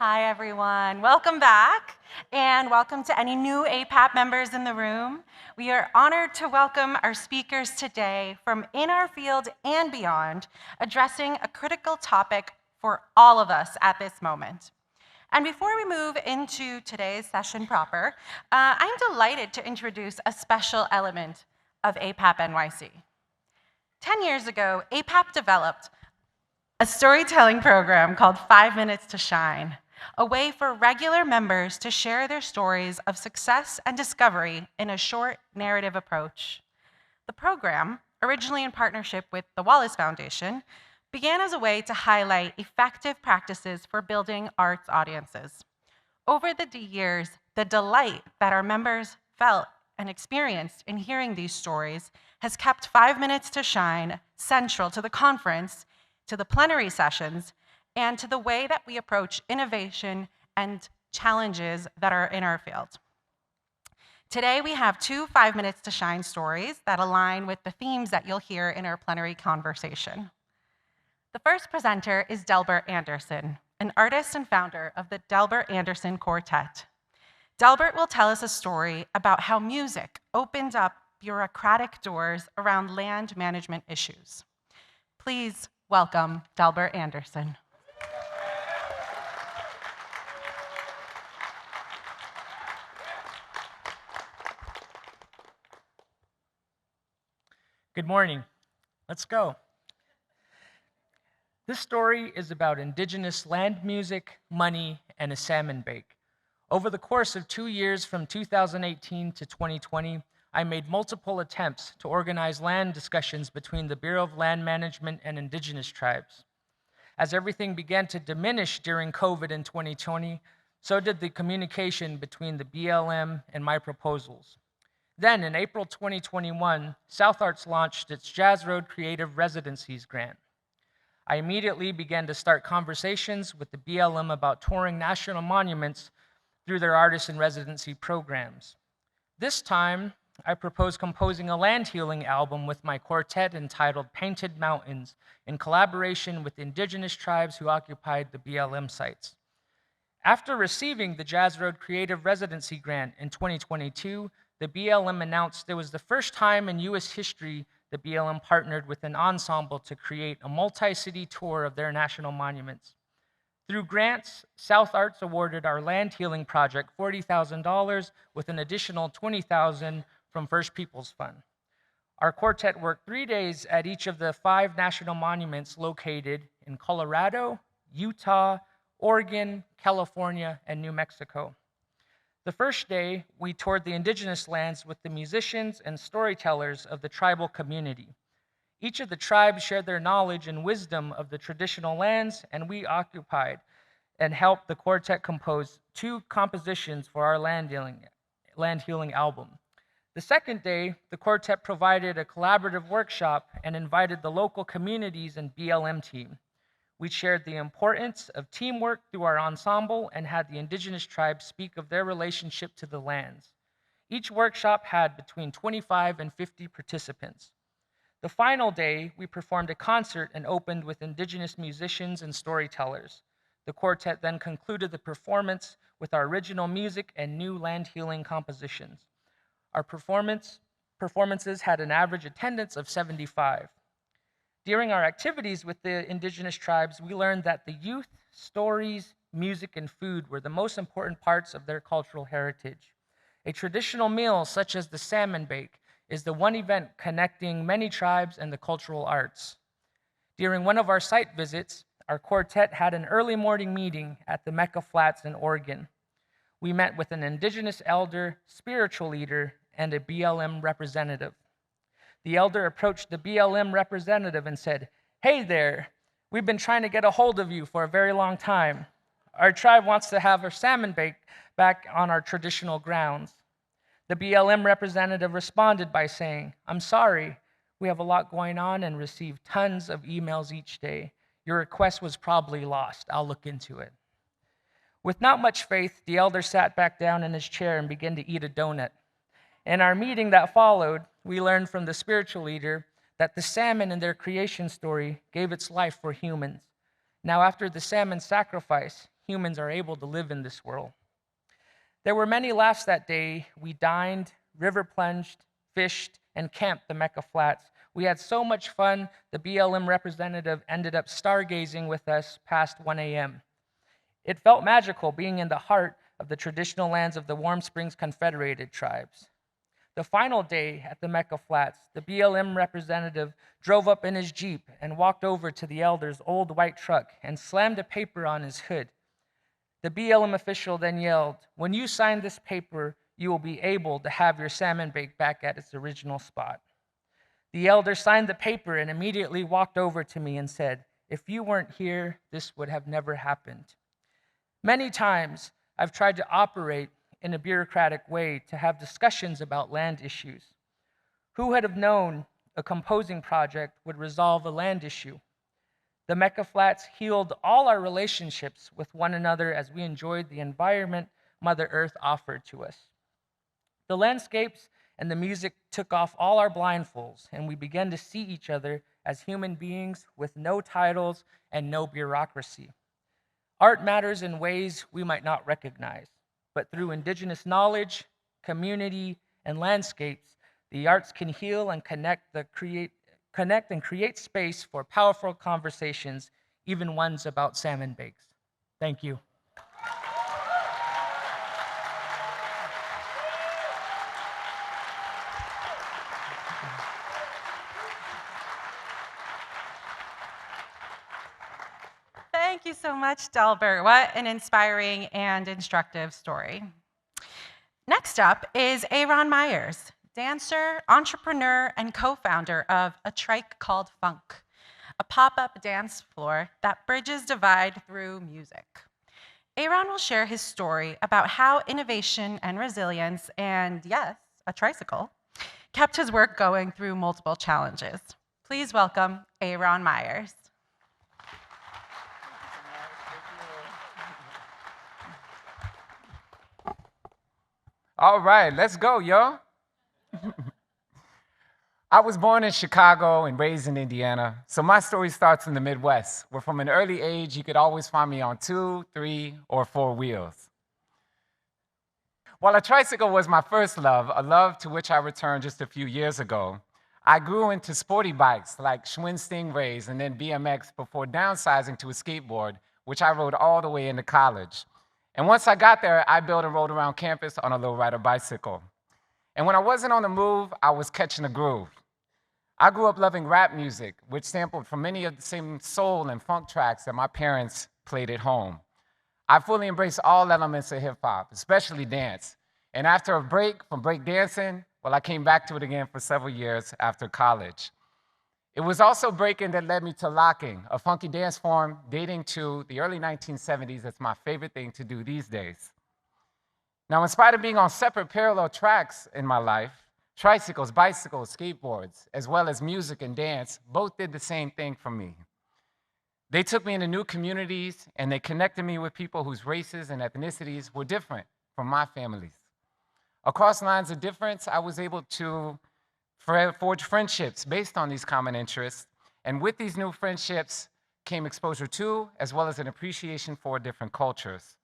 Hi, everyone. Welcome back, and welcome to any new APAP members in the room. We are honored to welcome our speakers today from in our field and beyond, addressing a critical topic for all of us at this moment. And before we move into today's session proper, I'm delighted to introduce a special element of APAP NYC. 10 years ago, APAP developed a storytelling program called 5 Minutes to Shine, a way for regular members to share their stories of success and discovery in a short narrative approach. The program, originally in partnership with the Wallace Foundation, began as a way to highlight effective practices for building arts audiences. Over the years, the delight that our members felt and experienced in hearing these stories has kept 5 Minutes to Shine central to the conference, to the plenary sessions, and to the way that we approach innovation and challenges that are in our field. Today, we have two 5 Minutes to Shine stories that align with the themes that you'll hear in our plenary conversation. The first presenter is Delbert Anderson, an artist and founder of the Delbert Anderson Quartet. Delbert will tell us a story about how music opened up bureaucratic doors around land management issues. Please welcome Delbert Anderson. Good morning. Let's go. This story is about indigenous land music, money, and a salmon bake. Over the course of 2 years from 2018 to 2020, I made multiple attempts to organize land discussions between the Bureau of Land Management and indigenous tribes. As everything began to diminish during COVID in 2020, so did the communication between the BLM and my proposals. Then, in April 2021, South Arts launched its Jazz Road Creative Residencies grant. I immediately began to start conversations with the BLM about touring national monuments through their artist in residency programs. This time, I proposed composing a land healing album with my quartet entitled Painted Mountains in collaboration with indigenous tribes who occupied the BLM sites. After receiving the Jazz Road Creative Residency grant in 2022, the BLM announced it was the first time in U.S. history the BLM partnered with an ensemble to create a multi-city tour of their national monuments. Through grants, South Arts awarded our land healing project $40,000 with an additional $20,000 from First Peoples Fund. Our quartet worked 3 days at each of the 5 national monuments located in Colorado, Utah, Oregon, California, and New Mexico. The first day, we toured the indigenous lands with the musicians and storytellers of the tribal community. Each of the tribes shared their knowledge and wisdom of the traditional lands, and we occupied and helped the quartet compose 2 compositions for our land healing album. The second day, the quartet provided a collaborative workshop and invited the local communities and BLM team. We shared the importance of teamwork through our ensemble and had the indigenous tribes speak of their relationship to the lands. Each workshop had between 25 and 50 participants. The final day, we performed a concert and opened with indigenous musicians and storytellers. The quartet then concluded the performance with our original music and new land healing compositions. Our performances had an average attendance of 75. During our activities with the indigenous tribes, we learned that the youth, stories, music, and food were the most important parts of their cultural heritage. A traditional meal such as the salmon bake is the one event connecting many tribes and the cultural arts. During one of our site visits, our quartet had an early morning meeting at the Mecca Flats in Oregon. We met with an indigenous elder, spiritual leader, and a BLM representative. The elder approached the BLM representative and said, "Hey there, we've been trying to get a hold of you for a very long time. Our tribe wants to have our salmon bake back on our traditional grounds." The BLM representative responded by saying, "I'm sorry, we have a lot going on and receive tons of emails each day. Your request was probably lost. I'll look into it." With not much faith, the elder sat back down in his chair and began to eat a donut. In our meeting that followed, we learned from the spiritual leader that the salmon in their creation story gave its life for humans. Now, after the salmon sacrifice, humans are able to live in this world. There were many laughs that day. We dined, river plunged, fished, and camped the Mecca Flats. We had so much fun, the BLM representative ended up stargazing with us past 1 a.m. It felt magical being in the heart of the traditional lands of the Warm Springs Confederated tribes. The final day at the Mecca Flats, the BLM representative drove up in his Jeep and walked over to the elder's old white truck and slammed a paper on his hood. The BLM official then yelled, "When you sign this paper, you will be able to have your salmon bake back at its original spot." The elder signed the paper and immediately walked over to me and said, "If you weren't here, this would have never happened." Many times, I've tried to operate in a bureaucratic way to have discussions about land issues. Who would have known a composing project would resolve a land issue? The Mecca Flats healed all our relationships with one another as we enjoyed the environment Mother Earth offered to us. The landscapes and the music took off all our blindfolds, and we began to see each other as human beings with no titles and no bureaucracy. Art matters in ways we might not recognize, but through indigenous knowledge, community, and landscapes, the arts can heal and connect and create space for powerful conversations, even ones about salmon bakes. Thank you. Thank you so much, Delbert. What an inspiring and instructive story. Next up is Aaron Myers, dancer, entrepreneur, and co-founder of A Trike Called Funk, a pop-up dance floor that bridges divide through music. Aaron will share his story about how innovation and resilience, and yes, a tricycle, kept his work going through multiple challenges. Please welcome Aaron Myers. All right, let's go, y'all. I was born in Chicago and raised in Indiana, so my story starts in the Midwest, where from an early age, you could always find me on 2, 3, or 4 wheels. While a tricycle was my first love, a love to which I returned just a few years ago, I grew into sporty bikes like Schwinn Stingrays and then BMX before downsizing to a skateboard, which I rode all the way into college. And once I got there, I built and rode around campus on a lowrider bicycle. And when I wasn't on the move, I was catching a groove. I grew up loving rap music, which sampled from many of the same soul and funk tracks that my parents played at home. I fully embraced all elements of hip hop, especially dance. And after a break from break dancing, well, I came back to it again for several years after college. It was also breaking that led me to locking, a funky dance form dating to the early 1970s. That's my favorite thing to do these days. Now, in spite of being on separate parallel tracks in my life, tricycles, bicycles, skateboards, as well as music and dance, both did the same thing for me. They took me into new communities, and they connected me with people whose races and ethnicities were different from my family's. Across lines of difference, I was able to forge friendships based on these common interests, and with these new friendships came exposure to, as well as an appreciation for different cultures.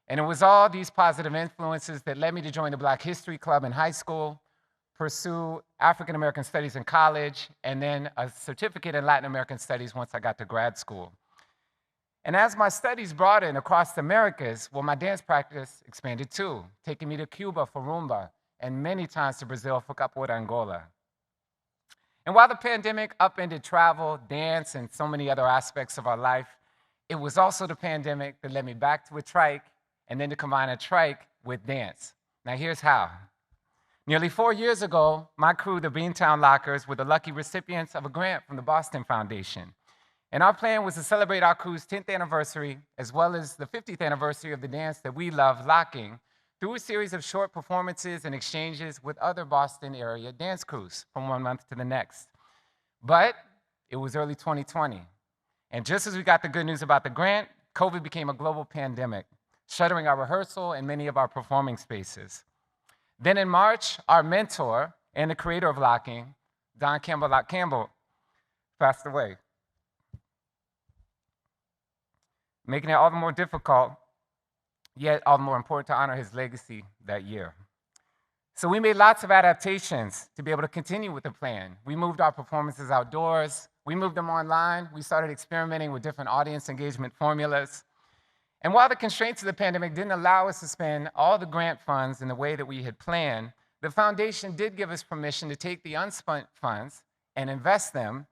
And it was all these positive influences that led me to join the Black History Club in high school, pursue African American Studies in college, and then a certificate in Latin American Studies once I got to grad school. And as my studies broadened across the Americas, well, my dance practice expanded too, taking me to Cuba for rumba, and many times to Brazil for capoeira Angola. And while the pandemic upended travel, dance, and so many other aspects of our life, it was also the pandemic that led me back to a trike, and then to combine a trike with dance. Now here's how. Nearly 4 years ago, my crew, the Beantown Lockers, were the lucky recipients of a grant from the Boston Foundation. And our plan was to celebrate our crew's 10th anniversary, as well as the 50th anniversary of the dance that we love, locking, through a series of short performances and exchanges with other Boston area dance crews from one month to the next. But it was early 2020. And just as we got the good news about the grant, COVID became a global pandemic, shuttering our rehearsal and many of our performing spaces. Then in March, our mentor and the creator of locking, Don Campbell Campbell, passed away. making it all the more difficult, yet all the more important to honor his legacy that year. So we made lots of adaptations to be able to continue with the plan. We moved our performances outdoors. We moved them online. We started experimenting with different audience engagement formulas. And while the constraints of the pandemic didn't allow us to spend all the grant funds in the way that we had planned, the foundation did give us permission to take the unspent funds and invest them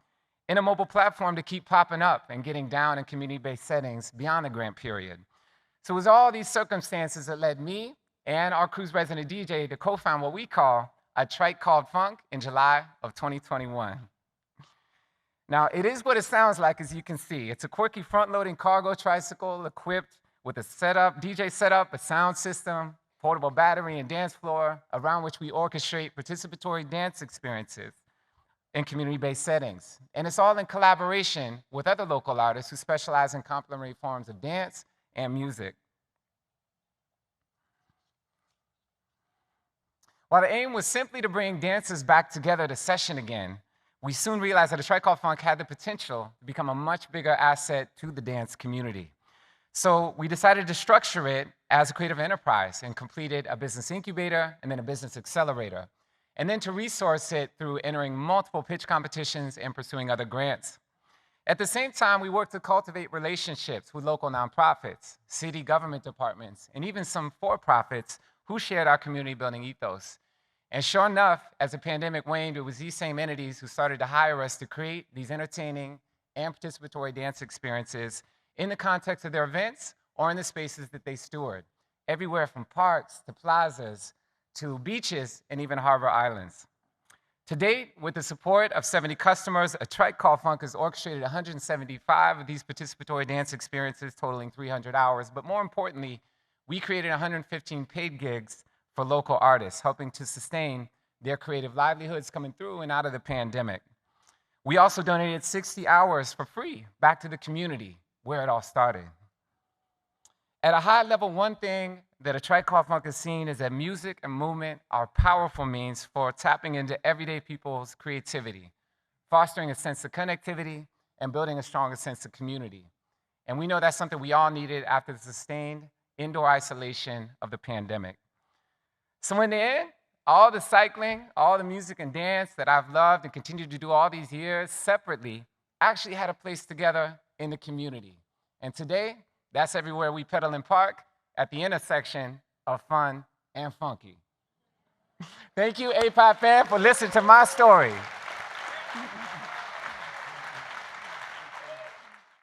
in a mobile platform to keep popping up and getting down in community-based settings beyond the grant period. So it was all these circumstances that led me and our crew's resident DJ to co-found what we call a Trike Called Funk in July of 2021. Now, it is what it sounds like, as you can see. It's a quirky front-loading cargo tricycle equipped with a DJ setup, a sound system, portable battery, and dance floor around which we orchestrate participatory dance experiences in community-based settings. And it's all in collaboration with other local artists who specialize in complementary forms of dance and music. While the aim was simply to bring dancers back together to session again, we soon realized that a Trike Called Funk had the potential to become a much bigger asset to the dance community. So we decided to structure it as a creative enterprise and completed a business incubator and then a business accelerator, and then to resource it through entering multiple pitch competitions and pursuing other grants. At the same time, we worked to cultivate relationships with local nonprofits, city government departments, and even some for-profits who shared our community building ethos. And sure enough, as the pandemic waned, it was these same entities who started to hire us to create these entertaining and participatory dance experiences in the context of their events or in the spaces that they steward, everywhere from parks to plazas to beaches and even harbor islands. To date, with the support of 70 customers, a Trike Called Funk has orchestrated 175 of these participatory dance experiences totaling 300 hours, but more importantly, we created 115 paid gigs for local artists, helping to sustain their creative livelihoods coming through and out of the pandemic. We also donated 60 hours for free back to the community where it all started. At a high level, one thing that a Trike Called Funk has seen is that music and movement are powerful means for tapping into everyday people's creativity, fostering a sense of connectivity, and building a stronger sense of community. And we know that's something we all needed after the sustained indoor isolation of the pandemic. So in the end, all the cycling, all the music and dance that I've loved and continue to do all these years separately actually had a place together in the community. And today, that's everywhere we pedal and park at the intersection of fun and funky. Thank you, APAP fam, for listening to my story.